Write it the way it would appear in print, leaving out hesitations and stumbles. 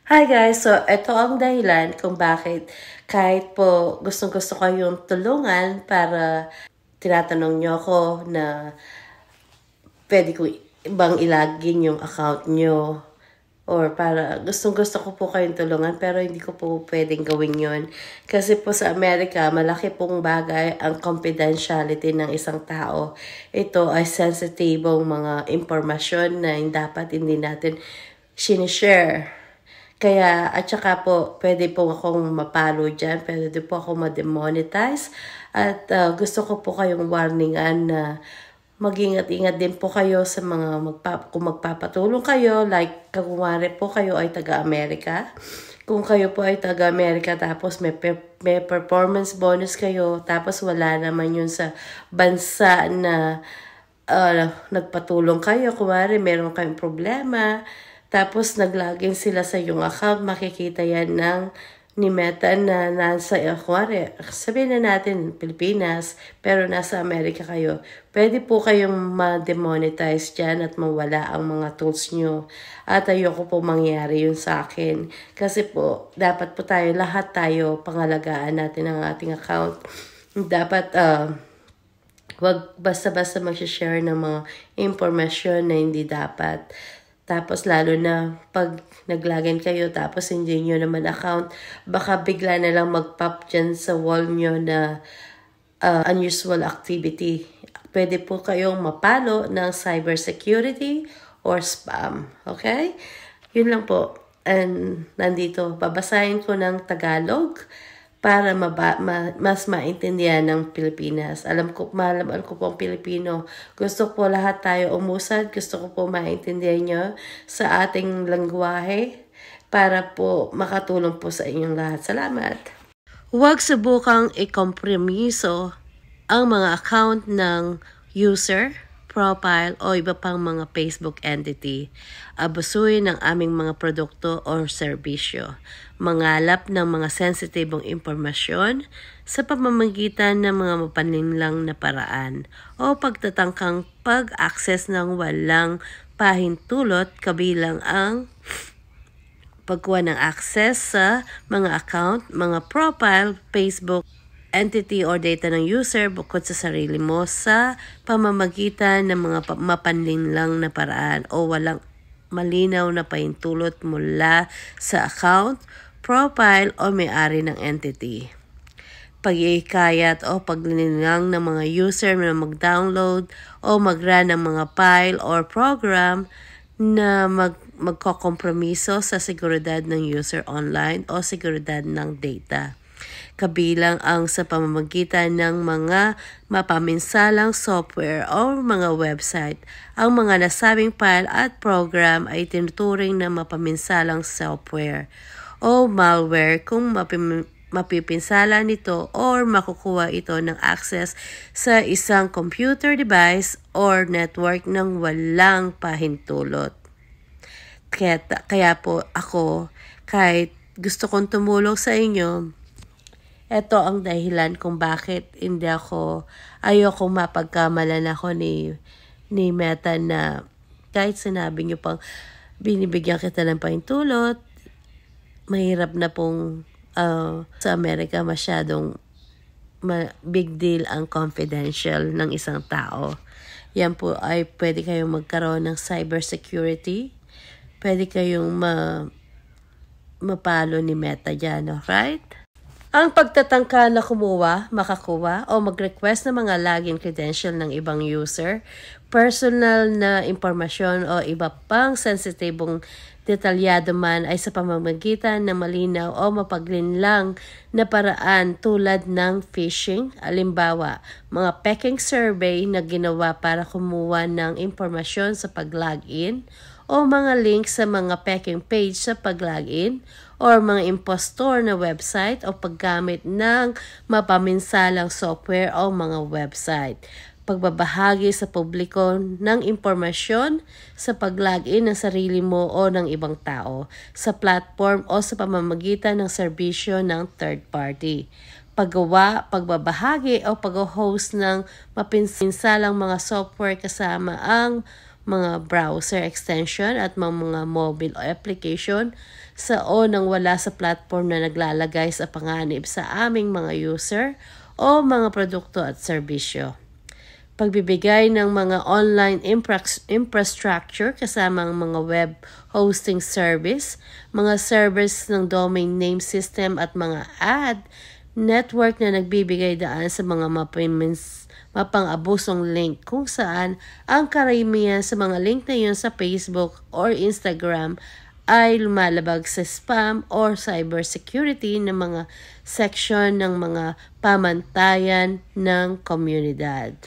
Hi guys! So, ito ang dahilan kung bakit kahit po gustong-gusto kayong tulungan para tinatanong nyo ako na pwede ko bang ilagin yung account nyo or para gustong-gusto ko po kayong tulungan pero hindi ko po pwedeng gawin yon. Kasi po sa Amerika, malaki pong bagay ang confidentiality ng isang tao. Ito ay sensitibong mga impormasyon na dapat hindi natin sinishare. Kaya, at saka po, pwede po akong mapalo dyan, pwede po akong ma-demonetize. At gusto ko po kayong warningan na mag-ingat-ingat din po kayo sa mga kung magpapatulong kayo, like kagumari po kayo ay taga-Amerika. Kung kayo po ay taga-Amerika tapos may performance bonus kayo, tapos wala naman yun sa bansa na nagpatulong kayo, kumari meron kayong problema, tapos naglagin sila sa iyong account, makikita yan ni Meta na nasa, kuwari, sabihin na natin Pilipinas, pero nasa Amerika kayo. Pwede po kayong ma-demonetize dyan at mawala ang mga tools nyo. At ayoko po mangyari yun sa akin. Kasi po, dapat po lahat tayo, pangalagaan natin ang ating account. Dapat, wag basta-basta mag-share ng mga impormasyon na hindi dapat. Tapos lalo na pag naglagin kayo tapos hindi nyo naman account, baka bigla na lang mag-pop dyan sa wall nyo na unusual activity. Pwede po kayong mapalo ng cybersecurity or spam. Okay? Yun lang po. And nandito, babasahin ko ng Tagalog para mas maintindihan ng Pilipinas. Alam ko po ang Pilipino. Gusto po lahat tayo umusad. Gusto ko po maintindihan nyo sa ating lengguwahe para po makatulong po sa inyong lahat. Salamat! Huwag subukang ikompromiso ang mga account ng user, profile o iba pang mga Facebook entity. Abusuin ang aming mga produkto o serbisyo. Mangalap ng mga sensitibong impormasyon sa pamamagitan ng mga mapanlinlang na paraan o pagtatangkang pag-access ng walang pahintulot kabilang ang pagkuha ng access sa mga account, mga profile, Facebook, entity or data ng user bukod sa sarili mo sa pamamagitan ng mga mapanlinlang na paraan o walang malinaw na pahintulot mula sa account, profile o may-ari ng entity. Pag-iikayat o paglinlang ng mga user na mag-download o mag-run ng mga file or program na magkokompromiso sa seguridad ng user online o seguridad ng data. Kabilang ang sa pamamagitan ng mga mapaminsalang software o mga website. Ang mga nasabing file at program ay tinuturing na mapaminsalang software o malware kung mapipinsala nito or makukuha ito ng access sa isang computer device or network ng walang pahintulot. Kaya po ako, kahit gusto kong tumulong sa inyo, ito ang dahilan kung bakit ayoko mapagkamalan ako ni Meta na kahit sinabi niyo pang binibigyan kita ng pahintulot, mahirap na pong sa Amerika masyadong big deal ang confidential ng isang tao. Yan po ay pwede kayong magkaroon ng cybersecurity. Pwede kayong mapalo ni Meta dyan, right? Ang pagtatangka na makakuha o mag-request ng mga login credential ng ibang user, personal na impormasyon o iba pang sensitibong detalyado man ay sa pamamagitan ng malinaw o mapaglinlang na paraan tulad ng phishing, alimbawa, mga peking survey na ginawa para kumuha ng impormasyon sa pag-login o mga link sa mga peking page sa pag-login or mga impostor na website o paggamit ng mapaminsalang software o mga website. Pagbabahagi sa publiko ng impormasyon sa pag-login ng sarili mo o ng ibang tao sa platform o sa pamamagitan ng serbisyo ng third party. Paggawa, pagbabahagi o pag-host ng mapinsalang mga software kasama ang mga browser extension at mga mobile application nang wala sa platform na naglalagay sa panganib sa aming mga user o mga produkto at serbisyo. Pagbibigay ng mga online infrastructure kasamang mga web hosting service, mga servers ng domain name system at mga ad network na nagbibigay daan sa mga mapang-abusong link kung saan ang karamihan sa mga link na yun sa Facebook or Instagram ay lumalabag sa spam or cybersecurity ng mga section ng mga pamantayan ng komunidad.